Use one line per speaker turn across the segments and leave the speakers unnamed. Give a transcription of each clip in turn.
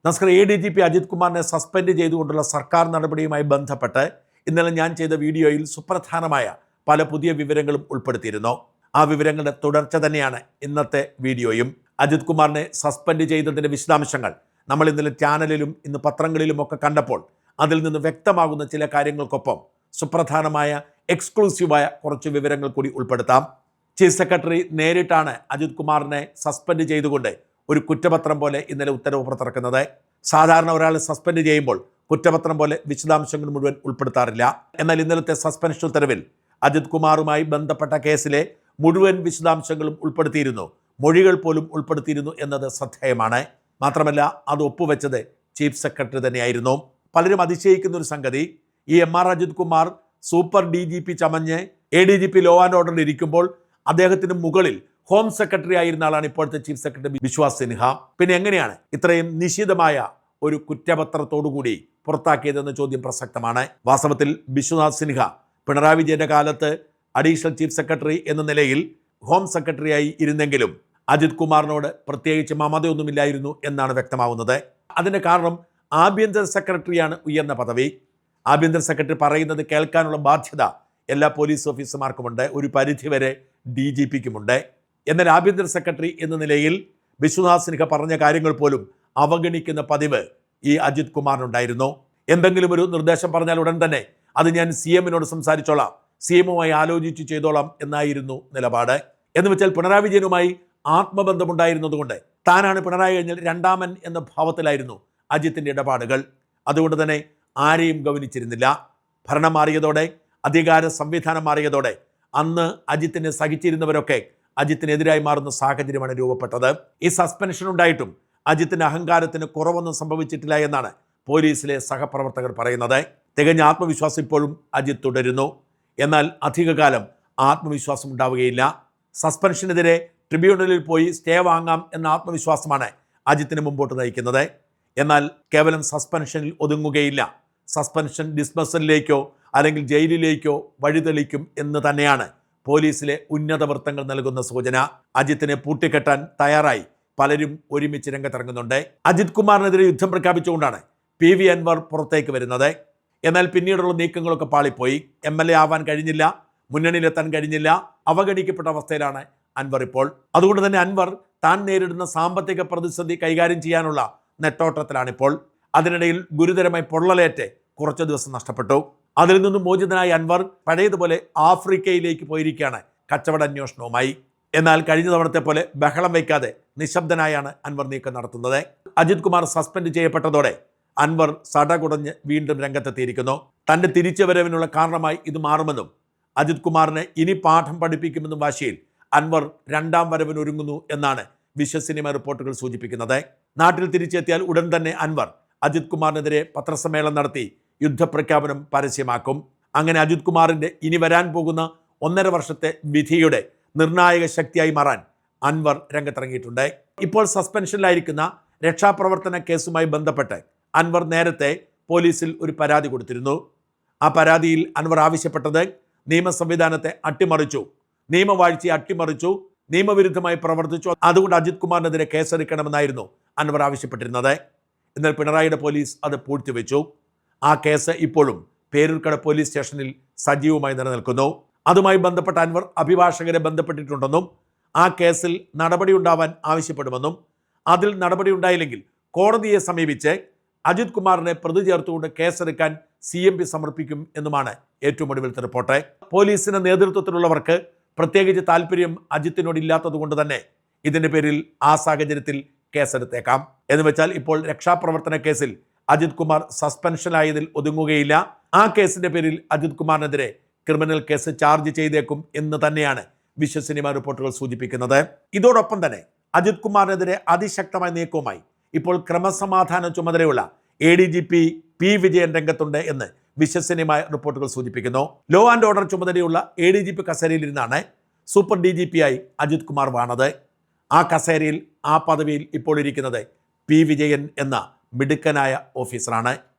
നമസ്കാരം. ADGP അജിത് കുമാറിനെ suspend ചെയ്തുകൊണ്ടുള്ള സർക്കാർ നടപടിയുമായി ബന്ധപ്പെട്ട് ഇന്നലെ ഞാൻ ചെയ്ത വീഡിയോയിൽ സുപ്രധാനമായ പല പുതിയ വിവരങ്ങളും ഉൾപ്പെടുത്തിയിരുന്നു. ആ വിവരങ്ങളുടെ തുടർച്ച തന്നെയാണ് ഇന്നത്തെ വീഡിയോയും. അജിത് കുമാറിനെ സസ്പെൻഡ് ചെയ്തതിൻ്റെ വിശദാംശങ്ങൾ നമ്മൾ ഇന്നലെ ചാനലിലും ഇന്ന് പത്രങ്ങളിലും ഒക്കെ കണ്ടപ്പോൾ അതിൽ നിന്ന് വ്യക്തമാകുന്ന ചില കാര്യങ്ങൾക്കൊപ്പം സുപ്രധാനമായ എക്സ്ക്ലൂസീവായ കുറച്ച് വിവരങ്ങൾ കൂടി ഉൾപ്പെടുത്താം. ചീഫ് സെക്രട്ടറി നേരിട്ടാണ് അജിത് കുമാറിനെ സസ്പെൻഡ് ചെയ്തുകൊണ്ട് ഒരു കുറ്റപത്രം പോലെ ഇന്നലെ ഉത്തരവ് പുറത്തിറക്കുന്നത്. സാധാരണ ഒരാളെ സസ്പെൻഡ് ചെയ്യുമ്പോൾ കുറ്റപത്രം പോലെ വിശദാംശങ്ങൾ മുഴുവൻ ഉൾപ്പെടുത്താറില്ല. എന്നാൽ ഇന്നലത്തെ സസ്പെൻഷൻ ഉത്തരവിൽ അജിത് കുമാറുമായി ബന്ധപ്പെട്ട കേസിലെ മുഴുവൻ വിശദാംശങ്ങളും ഉൾപ്പെടുത്തിയിരുന്നു, മൊഴികൾ പോലും ഉൾപ്പെടുത്തിയിരുന്നു എന്നത് ശ്രദ്ധേയമാണ്. മാത്രമല്ല അത് ഒപ്പുവെച്ചത് ചീഫ് സെക്രട്ടറി തന്നെയായിരുന്നു. പലരും അതിശയിക്കുന്ന ഒരു സംഗതി, ഈ MR Ajith Kumar super DGP ചമഞ്ഞ് ADGP ലോ ആൻഡ് ഓർഡറിൽ ഇരിക്കുമ്പോൾ അദ്ദേഹത്തിന് മുകളിൽ ഹോം സെക്രട്ടറി ആയിരുന്ന ആളാണ് ഇപ്പോഴത്തെ ചീഫ് സെക്രട്ടറി വിശ്വാസ് സിൻഹ. പിന്നെ എങ്ങനെയാണ് ഇത്രയും നിശിതമായ ഒരു കുറ്റപത്രത്തോടുകൂടി പുറത്താക്കിയതെന്ന ചോദ്യം പ്രസക്തമാണ്. വാസ്തവത്തിൽ വിശ്വനാഥ് സിൻഹ പിണറായി വിജയന്റെ കാലത്ത് അഡീഷണൽ ചീഫ് സെക്രട്ടറി എന്ന നിലയിൽ ഹോം സെക്രട്ടറിയായി ഇരുന്നെങ്കിലും അജിത് കുമാറിനോട് പ്രത്യേകിച്ച് മമതയൊന്നുമില്ലായിരുന്നു എന്നാണ് വ്യക്തമാവുന്നത്. അതിൻ്റെ കാരണം ആഭ്യന്തര സെക്രട്ടറിയാണ് ഉയർന്ന പദവി. ആഭ്യന്തര സെക്രട്ടറി പറയുന്നത് കേൾക്കാനുള്ള ബാധ്യത എല്ലാ പോലീസ് ഓഫീസർമാർക്കുമുണ്ട്, ഒരു പരിധിവരെ DGPക്കുമുണ്ട്. എന്നാൽ ആഭ്യന്തര സെക്രട്ടറി എന്ന നിലയിൽ വിശ്വനാഥ് സിൻഹ പറഞ്ഞ കാര്യങ്ങൾ പോലും അവഗണിക്കുന്ന പതിവ് ഈ അജിത് കുമാറിനുണ്ടായിരുന്നു. എന്തെങ്കിലും ഒരു നിർദ്ദേശം പറഞ്ഞാൽ ഉടൻ തന്നെ അത് ഞാൻ CMനോട് സംസാരിച്ചോളാം, CMുമായി ആലോചിച്ച് ചെയ്തോളാം എന്നായിരുന്നു നിലപാട്. എന്ന് വെച്ചാൽ പിണറായി വിജയനുമായി ആത്മബന്ധമുണ്ടായിരുന്നതുകൊണ്ട് താനാണ് പിണറായി കഴിഞ്ഞാൽ രണ്ടാമൻ എന്ന ഭാവത്തിലായിരുന്നു അജിത്തിൻ്റെ ഇടപാടുകൾ. അതുകൊണ്ട് തന്നെ ആരെയും ഗൗനിച്ചിരുന്നില്ല. ഭരണം മാറിയതോടെ, അധികാര സംവിധാനം മാറിയതോടെ അന്ന് അജിത്തിനെ സഹിച്ചിരുന്നവരൊക്കെ അജിത്തിനെതിരായി മാറുന്ന സാഹചര്യമാണ് രൂപപ്പെട്ടത്. ഈ സസ്പെൻഷൻ ഉണ്ടായിട്ടും അജിത്തിന്റെ അഹങ്കാരത്തിന് കുറവൊന്നും സംഭവിച്ചിട്ടില്ല എന്നാണ് പോലീസിലെ സഹപ്രവർത്തകർ പറയുന്നത്. തികഞ്ഞ ആത്മവിശ്വാസം ഇപ്പോഴും അജിത്ത് തുടരുന്നു. എന്നാൽ അധികകാലം ആത്മവിശ്വാസം ഉണ്ടാവുകയില്ല. സസ്പെൻഷനെതിരെ ട്രിബ്യൂണലിൽ പോയി സ്റ്റേ വാങ്ങാം എന്ന ആത്മവിശ്വാസമാണ് അജിത്തിനെ മുമ്പോട്ട് നയിക്കുന്നത്. എന്നാൽ കേവലം സസ്പെൻഷനിൽ ഒതുങ്ങുകയില്ല. സസ്പെൻഷൻ ഡിസ്മസലിലേക്കോ അല്ലെങ്കിൽ ജയിലിലേക്കോ വഴിതെളിക്കും എന്ന് തന്നെയാണ് പോലീസിലെ ഉന്നത വൃത്തങ്ങൾ നൽകുന്ന സൂചന. അജിത്തിനെ പൂട്ടിക്കെട്ടാൻ തയ്യാറായി പലരും ഒരുമിച്ച് രംഗത്തിറങ്ങുന്നുണ്ട്. അജിത് കുമാറിനെതിരെ യുദ്ധം പ്രഖ്യാപിച്ചുകൊണ്ടാണ് PV അൻവർ പുറത്തേക്ക് വരുന്നത്. എന്നാൽ പിന്നീടുള്ള നീക്കങ്ങളൊക്കെ പാളിപ്പോയി. MLA ആവാൻ കഴിഞ്ഞില്ല, മുന്നണിയിലെത്താൻ കഴിഞ്ഞില്ല, അവഗണിക്കപ്പെട്ട അവസ്ഥയിലാണ് അൻവർ ഇപ്പോൾ. അതുകൊണ്ട് തന്നെ അൻവർ താൻ നേരിടുന്ന സാമ്പത്തിക പ്രതിസന്ധി കൈകാര്യം ചെയ്യാനുള്ള നെട്ടോട്ടത്തിലാണിപ്പോൾ. അതിനിടയിൽ ഗുരുതരമായി പൊള്ളലേറ്റ് കുറച്ച് ദിവസം നഷ്ടപ്പെട്ടു. അതിൽ നിന്നും മോചിതനായ അൻവർ പഴയതുപോലെ ആഫ്രിക്കയിലേക്ക് പോയിരിക്കുകയാണ് കച്ചവട അന്വേഷണവുമായി. എന്നാൽ കഴിഞ്ഞ തവണത്തെ പോലെ ബഹളം വയ്ക്കാതെ നിശബ്ദനായാണ് അൻവർ നീക്കം നടത്തുന്നത്. അജിത് കുമാർ സസ്പെൻഡ് ചെയ്യപ്പെട്ടതോടെ അൻവർ സടകുടഞ്ഞ് വീണ്ടും രംഗത്തെത്തിയിരിക്കുന്നു. തൻ്റെ തിരിച്ചുവരവിനുള്ള കാരണമായി ഇത് മാറുമെന്നും അജിത് കുമാറിനെ ഇനി പാഠം പഠിപ്പിക്കുമെന്നും വാശിയിൽ അൻവർ രണ്ടാം വരവിന് ഒരുങ്ങുന്നു എന്നാണ് വിശ്വസനീയ റിപ്പോർട്ടുകൾ സൂചിപ്പിക്കുന്നത്. നാട്ടിൽ തിരിച്ചെത്തിയാൽ ഉടൻ തന്നെ അൻവർ അജിത് കുമാറിനെതിരെ പത്രസമ്മേളനം നടത്തി യുദ്ധപ്രഖ്യാപനം പരസ്യമാക്കും. അങ്ങനെ അജിത് കുമാറിൻ്റെ ഇനി വരാൻ പോകുന്ന 1.5 വർഷത്തെ വിധിയുടെ നിർണായക ശക്തിയായി മാറാൻ അൻവർ രംഗത്തിറങ്ങിയിട്ടുണ്ട്. ഇപ്പോൾ സസ്പെൻഷനിലായിരിക്കുന്ന രക്ഷാപ്രവർത്തന കേസുമായി ബന്ധപ്പെട്ട് അൻവർ നേരത്തെ പോലീസിൽ ഒരു പരാതി കൊടുത്തിരുന്നു. ആ പരാതിയിൽ അൻവർ ആവശ്യപ്പെട്ടത് നിയമ സംവിധാനത്തെ അട്ടിമറിച്ചു, നിയമവാഴ്ചയെ അട്ടിമറിച്ചു, നിയമവിരുദ്ധമായി പ്രവർത്തിച്ചു, അതുകൊണ്ട് അജിത് കുമാറിനെതിരെ കേസെടുക്കണമെന്നായിരുന്നു അൻവർ ആവശ്യപ്പെട്ടിരുന്നത്. എന്നാൽ പിണറായിയുടെ പോലീസ് അത് പൂഴ്ത്തിവെച്ചു. ആ കേസ് ഇപ്പോഴും പേരൂർക്കട പോലീസ് സ്റ്റേഷനിൽ സജീവമായി നിലനിൽക്കുന്നു. അതുമായി ബന്ധപ്പെട്ട അൻവർ അഭിഭാഷകരെ ബന്ധപ്പെട്ടിട്ടുണ്ടെന്നും ആ കേസിൽ നടപടി ഉണ്ടാവാൻ ആവശ്യപ്പെടുമെന്നും അതിൽ നടപടി ഉണ്ടായില്ലെങ്കിൽ കോടതിയെ സമീപിച്ച് അജിത് കുമാറിനെ പ്രതി ചേർത്തുകൊണ്ട് കേസെടുക്കാൻ CMP സമർപ്പിക്കും എന്നുമാണ് ഏറ്റവും ഒടുവിലത്തെ റിപ്പോർട്ട്. പോലീസിന്റെ നേതൃത്വത്തിലുള്ളവർക്ക് പ്രത്യേകിച്ച് താല്പര്യം അജിത്തിനോട് ഇല്ലാത്തതുകൊണ്ട് തന്നെ ഇതിൻ്റെ പേരിൽ ആ സാഹചര്യത്തിൽ കേസെടുത്തേക്കാം. എന്ന് വെച്ചാൽ ഇപ്പോൾ രക്ഷാപ്രവർത്തന കേസിൽ അജിത് കുമാർ സസ്പെൻഷനായതിൽ ഒതുങ്ങുകയില്ല. ആ കേസിന്റെ പേരിൽ അജിത് കുമാറിനെതിരെ ക്രിമിനൽ കേസ് ചാർജ് ചെയ്തേക്കും എന്ന് തന്നെയാണ് വിശ്വസനീയ റിപ്പോർട്ടുകൾ സൂചിപ്പിക്കുന്നത്. ഇതോടൊപ്പം തന്നെ അജിത് കുമാറിനെതിരെ അതിശക്തമായ നീക്കവുമായി ഇപ്പോൾ ക്രമസമാധാന ചുമതലയുള്ള ADGP P വിജയൻ രംഗത്തുണ്ട് എന്ന് വിശ്വസനീയമായ റിപ്പോർട്ടുകൾ സൂചിപ്പിക്കുന്നു. ലോ ആൻഡ് ഓർഡർ ചുമതലയുള്ള ADGP കസേരയിലിരുന്നാണ് സൂപ്പർ DGP-ആയി അജിത് കുമാർ വാണത്. ആ കസേരയിൽ, ആ പദവിയിൽ ഇപ്പോൾ ഇരിക്കുന്നത് P വിജയൻ എന്ന മിടുക്കനായ ഓഫീസറാണ്.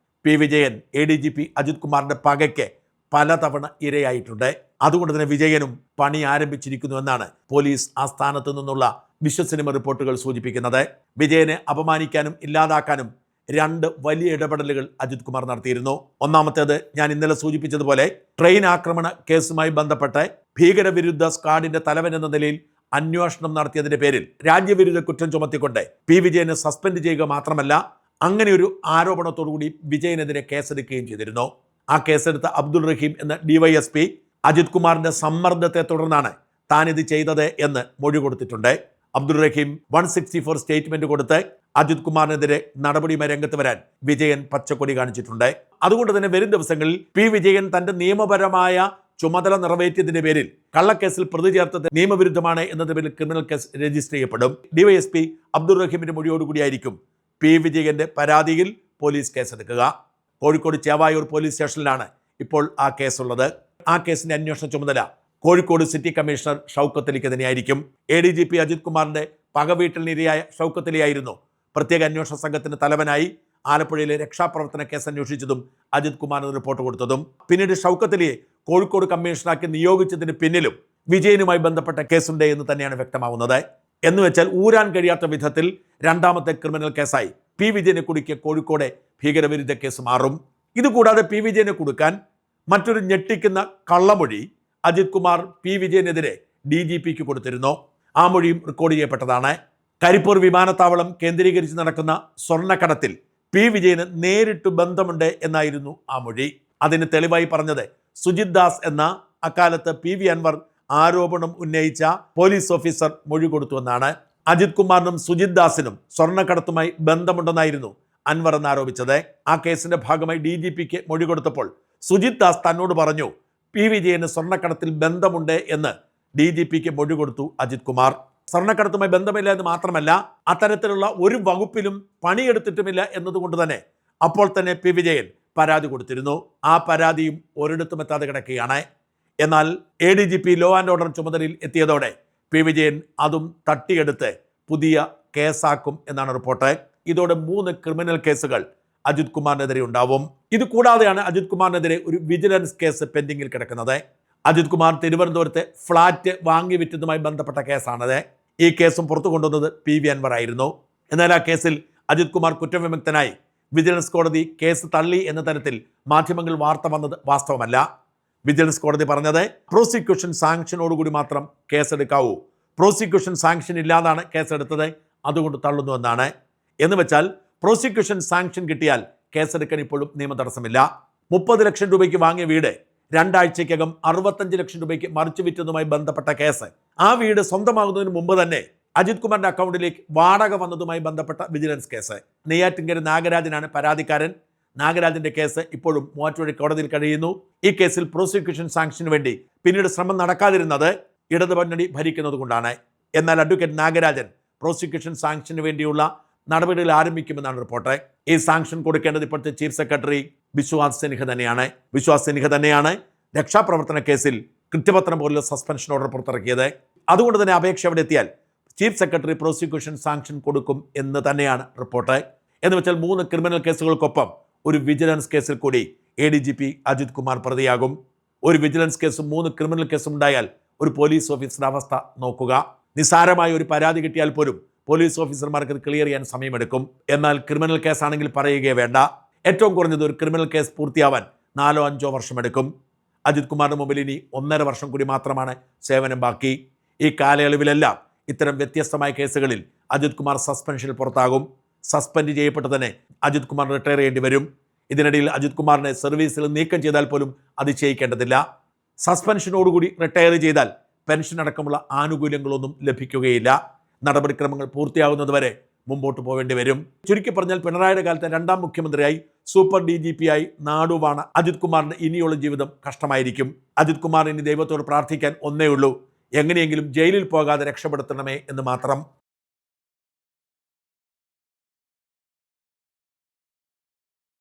P വിജയൻ ADGP അജിത് കുമാറിന്റെ പകയ്ക്ക് പലതവണ ഇരയായിട്ടുണ്ട്. അതുകൊണ്ട് തന്നെ വിജയനും പണി ആരംഭിച്ചിരിക്കുന്നു എന്നാണ് പോലീസ് ആസ്ഥാനത്തു നിന്നുള്ള വിശ്വസനീയ റിപ്പോർട്ടുകൾ സൂചിപ്പിക്കുന്നത്. വിജയനെ അപമാനിക്കാനും ഇല്ലാതാക്കാനും രണ്ട് വലിയ ഇടപെടലുകൾ അജിത് കുമാർ നടത്തിയിരുന്നു. ഒന്നാമത്തേത് ഞാൻ ഇന്നലെ സൂചിപ്പിച്ചതുപോലെ ട്രെയിൻ ആക്രമണ കേസുമായി ബന്ധപ്പെട്ട് ഭീകരവിരുദ്ധ സ്ക്വാഡിന്റെ തലവൻ എന്ന നിലയിൽ അന്വേഷണം നടത്തിയതിന്റെ പേരിൽ രാജ്യവിരുദ്ധ കുറ്റം ചുമത്തിക്കൊണ്ട് പി വിജയനെ സസ്പെൻഡ് ചെയ്യുക മാത്രമല്ല അങ്ങനെ ഒരു ആരോപണത്തോടുകൂടി വിജയനെതിരെ കേസെടുക്കുകയും ചെയ്തിരുന്നു. ആ കേസെടുത്ത അബ്ദുൾ റഹീം എന്ന ഡിവൈഎസ്പി അജിത് കുമാറിന്റെ സമ്മർദ്ദത്തെ തുടർന്നാണ് താൻ ഇത് ചെയ്തത് എന്ന് മൊഴി കൊടുത്തിട്ടുണ്ട്. അബ്ദുൾ റഹീം 164 സ്റ്റേറ്റ്മെന്റ് കൊടുത്ത് അജിത് കുമാറിനെതിരെ നടപടിയുമായി രംഗത്ത് വരാൻ വിജയൻ പച്ചക്കൊടി കാണിച്ചിട്ടുണ്ട്. അതുകൊണ്ട് തന്നെ വരും ദിവസങ്ങളിൽ പി വിജയൻ തന്റെ നിയമപരമായ ചുമതല നിറവേറ്റിയതിന്റെ പേരിൽ കള്ളക്കേസിൽ പ്രതി ചേർത്തത് നിയമവിരുദ്ധമാണ് എന്നതിന്റെ പേരിൽ ക്രിമിനൽ കേസ് രജിസ്റ്റർ ചെയ്യപ്പെടും. ഡിവൈഎസ്പി അബ്ദുൾ റഹീമിന്റെ മൊഴിയോടുകൂടിയായിരിക്കും പി വിജയന്റെ പരാതിയിൽ പോലീസ് കേസെടുക്കുക. കോഴിക്കോട് ചേവായൂർ പോലീസ് സ്റ്റേഷനിലാണ് ഇപ്പോൾ ആ കേസുള്ളത്. ആ കേസിന്റെ അന്വേഷണ ചുമതല കോഴിക്കോട് സിറ്റി കമ്മീഷണർ ഷൗക്കത്ത് അലിക്ക് തന്നെയായിരിക്കും. ADGP അജിത് കുമാറിന്റെ പകവീട്ടലിനിരയായ ഷൗക്കത്ത് അലിയായിരുന്നു പ്രത്യേക അന്വേഷണ സംഘത്തിന് തലവനായി ആലപ്പുഴയിലെ രക്ഷാപ്രവർത്തന കേസ് അന്വേഷിച്ചതും അജിത് കുമാറിന് റിപ്പോർട്ട് കൊടുത്തതും. പിന്നീട് ഷൗക്കത്ത് അലിയെ കോഴിക്കോട് കമ്മീഷണറാക്കി നിയോഗിച്ചതിന് പിന്നിലും വിജയനുമായി ബന്ധപ്പെട്ട കേസുണ്ട് എന്ന് തന്നെയാണ് വ്യക്തമാവുന്നത്. എന്നുവെച്ചാൽ ഊരാൻ കഴിയാത്ത വിധത്തിൽ രണ്ടാമത്തെ ക്രിമിനൽ കേസായി പി വിജയനെ കുടുക്കിയ കോഴിക്കോട് ഭീകരവിരുദ്ധ കേസ് മാറും. ഇതുകൂടാതെ പി വിജയനെ കൊടുക്കാൻ മറ്റൊരു ഞെട്ടിക്കുന്ന കള്ളമൊഴി അജിത് കുമാർ പി വിജയനെതിരെ DGPക്ക് കൊടുത്തിരുന്നു. ആ മൊഴിയും റെക്കോർഡ് ചെയ്യപ്പെട്ടതാണ്. കരിപ്പൂർ വിമാനത്താവളം കേന്ദ്രീകരിച്ച് നടക്കുന്ന സ്വർണ്ണക്കടത്തിൽ പി വിജയന് നേരിട്ട് ബന്ധമുണ്ട് എന്നായിരുന്നു ആ മൊഴി. അതിന് തെളിവായി പറഞ്ഞത് സുജിത് ദാസ് എന്ന അക്കാലത്ത് PV അൻവർ ആരോപണം ഉന്നയിച്ച പോലീസ് ഓഫീസർ മൊഴി കൊടുത്തുവെന്നാണ്. അജിത് കുമാറിനും സുജിത് ദാസിനും സ്വർണ്ണക്കടത്തുമായി ബന്ധമുണ്ടെന്നായിരുന്നു അൻവർ എന്ന് ആരോപിച്ചത്. ആ കേസിന്റെ ഭാഗമായി DGPക്ക് മൊഴി കൊടുത്തപ്പോൾ സുജിത് ദാസ് തന്നോട് പറഞ്ഞു പി വിജയന് സ്വർണ്ണക്കടത്തിൽ ബന്ധമുണ്ട് എന്ന് DGPക്ക് മൊഴി കൊടുത്തു അജിത് കുമാർ. സ്വർണ്ണക്കടത്തുമായി ബന്ധമില്ല എന്ന് മാത്രമല്ല അത്തരത്തിലുള്ള ഒരു വകുപ്പിലും പണിയെടുത്തിട്ടുമില്ല എന്നതുകൊണ്ട് തന്നെ അപ്പോൾ തന്നെ പി വിജയൻ പരാതി കൊടുത്തിരുന്നു. ആ പരാതിയും ഒരിടത്തും എത്താതെ കിടക്കുകയാണ്. എന്നാൽ ADGP ലോ ആൻഡ് ഓർഡർ ചുമതലയിൽ എത്തിയതോടെ പി വിജയൻ അതും തട്ടിയെടുത്ത് പുതിയ കേസാക്കും എന്നാണ് റിപ്പോർട്ട്. ഇതോടെ 3 ക്രിമിനൽ കേസുകൾ അജിത് കുമാറിനെതിരെ ഉണ്ടാവും. ഇത് കൂടാതെയാണ് അജിത് കുമാറിനെതിരെ ഒരു വിജിലൻസ് കേസ് പെൻഡിങ്ങിൽ കിടക്കുന്നത്. അജിത് കുമാർ തിരുവനന്തപുരത്തെ ഫ്ളാറ്റ് വാങ്ങി വിറ്റതുമായി ബന്ധപ്പെട്ട കേസാണത്. ഈ കേസും പുറത്തു കൊണ്ടുവന്നത് PV അൻവർ ആയിരുന്നു. എന്നാൽ ആ കേസിൽ അജിത് കുമാർ കുറ്റവിമുക്തനായി വിജിലൻസ് കോടതി കേസ് തള്ളി എന്ന തരത്തിൽ മാധ്യമങ്ങൾ വാർത്ത വന്നത് വാസ്തവമല്ല. വിജിലൻസ് കോടതി പറഞ്ഞത് പ്രോസിക്യൂഷൻ സാങ്ഷനോടുകൂടി മാത്രം കേസെടുക്കാവൂ, പ്രോസിക്യൂഷൻ സാങ്ഷൻ ഇല്ലാതാണ് കേസെടുത്തത്, അതുകൊണ്ട് തള്ളുന്നുവെന്നാണ്. എന്ന് വെച്ചാൽ പ്രോസിക്യൂഷൻ സാങ്ഷൻ കിട്ടിയാൽ കേസെടുക്കാൻ ഇപ്പോഴും നിയമ തടസ്സമില്ല. 30 ലക്ഷം രൂപയ്ക്ക് വാങ്ങിയ വീട് 2 ആഴ്ചയ്ക്കകം 65 ലക്ഷം രൂപയ്ക്ക് മറിച്ചു വിറ്റതുമായി ബന്ധപ്പെട്ട കേസ്. ആ വീട് സ്വന്തമാകുന്നതിന് മുമ്പ് തന്നെ അജിത് കുമാറിന്റെ അക്കൗണ്ടിലേക്ക് വാടക വന്നതുമായി ബന്ധപ്പെട്ട വിജിലൻസ് കേസ്. നെയ്യാറ്റിൻകര നാഗരാജനാണ് പരാതിക്കാരൻ. നാഗരാജന്റെ കേസ് ഇപ്പോഴും മൂവാറ്റുപുഴ കോടതിയിൽ കഴിയുന്നു. ഈ കേസിൽ പ്രോസിക്യൂഷൻ സാങ്ഷന് വേണ്ടി പിന്നീട് ശ്രമം നടക്കാതിരുന്നത് ഇടതുമുന്നണി ഭരിക്കുന്നത് കൊണ്ടാണ്. എന്നാൽ അഡ്വക്കേറ്റ് നാഗരാജൻ പ്രോസിക്യൂഷൻ സാങ്ഷന് വേണ്ടിയുള്ള നടപടികൾ ആരംഭിക്കുമെന്നാണ് റിപ്പോർട്ട്. ഈ സാങ്ഷൻ കൊടുക്കേണ്ടത് ഇപ്പോഴത്തെ ചീഫ് സെക്രട്ടറി വിശ്വാസ് സിൻഹ തന്നെയാണ് രക്ഷാപ്രവർത്തന കേസിൽ കുറ്റപത്രം പോലുള്ള സസ്പെൻഷൻ ഓർഡർ പുറത്തിറക്കിയത്. അതുകൊണ്ട് തന്നെ അപേക്ഷ അവിടെ എത്തിയാൽ ചീഫ് സെക്രട്ടറി പ്രോസിക്യൂഷൻ സാങ്ഷൻ കൊടുക്കും എന്ന് തന്നെയാണ് റിപ്പോർട്ട്. എന്ന് വെച്ചാൽ 3 ക്രിമിനൽ കേസുകൾക്കൊപ്പം ഒരു വിജിലൻസ് കേസിൽ കൂടി ADGP അജിത് കുമാർ പ്രതിയാകും. ഒരു വിജിലൻസ് കേസും 3 ക്രിമിനൽ കേസും ഉണ്ടായാൽ ഒരു പോലീസ് ഓഫീസറുടെ അവസ്ഥ നോക്കുക. നിസ്സാരമായ ഒരു പരാതി കിട്ടിയാൽ പോലും പോലീസ് ഓഫീസർമാർക്ക് ഇത് ക്ലിയർ ചെയ്യാൻ സമയമെടുക്കും. എന്നാൽ ക്രിമിനൽ കേസാണെങ്കിൽ പറയുകയേ വേണ്ട. ഏറ്റവും കുറഞ്ഞത് ഒരു ക്രിമിനൽ കേസ് പൂർത്തിയാവാൻ 4-5 വർഷമെടുക്കും. അജിത് കുമാറിന് മുമ്പിൽ ഇനി 1.5 വർഷം കൂടി മാത്രമാണ് സേവനം ബാക്കി. ഈ കാലയളവിലെല്ലാം ഇത്തരം വ്യത്യസ്തമായ കേസുകളിൽ അജിത് കുമാർ സസ്പെൻഷനിൽ പുറത്താകും. സസ്പെൻഡ് ചെയ്യപ്പെട്ട് തന്നെ അജിത് കുമാർ റിട്ടയർ ചെയ്യേണ്ടി വരും. ഇതിനിടയിൽ അജിത് കുമാറിനെ സർവീസിൽ നീക്കം ചെയ്താൽ പോലും അതിശയിക്കേണ്ടതില്ല. സസ്പെൻഷനോടുകൂടി റിട്ടയർ ചെയ്താൽ പെൻഷൻ അടക്കമുള്ള ആനുകൂല്യങ്ങളൊന്നും ലഭിക്കുകയില്ല. നടപടിക്രമങ്ങൾ പൂർത്തിയാകുന്നതുവരെ മുമ്പോട്ട് പോവേണ്ടി വരും. ചുരുക്കി പറഞ്ഞാൽ പിണറായിയുടെ കാലത്തെ 2ാം മുഖ്യമന്ത്രിയായി സൂപ്പർ DGP ആയി നാടുവാണ അജിത് കുമാറിന് ഇനിയുള്ള ജീവിതം കഷ്ടമായിരിക്കും. അജിത് കുമാർ ഇനി ദൈവത്തോട് പ്രാർത്ഥിക്കാൻ ഒന്നേ ഉള്ളൂ, എങ്ങനെയെങ്കിലും ജയിലിൽ പോകാതെ രക്ഷപ്പെടുത്തണമേ എന്ന് മാത്രം.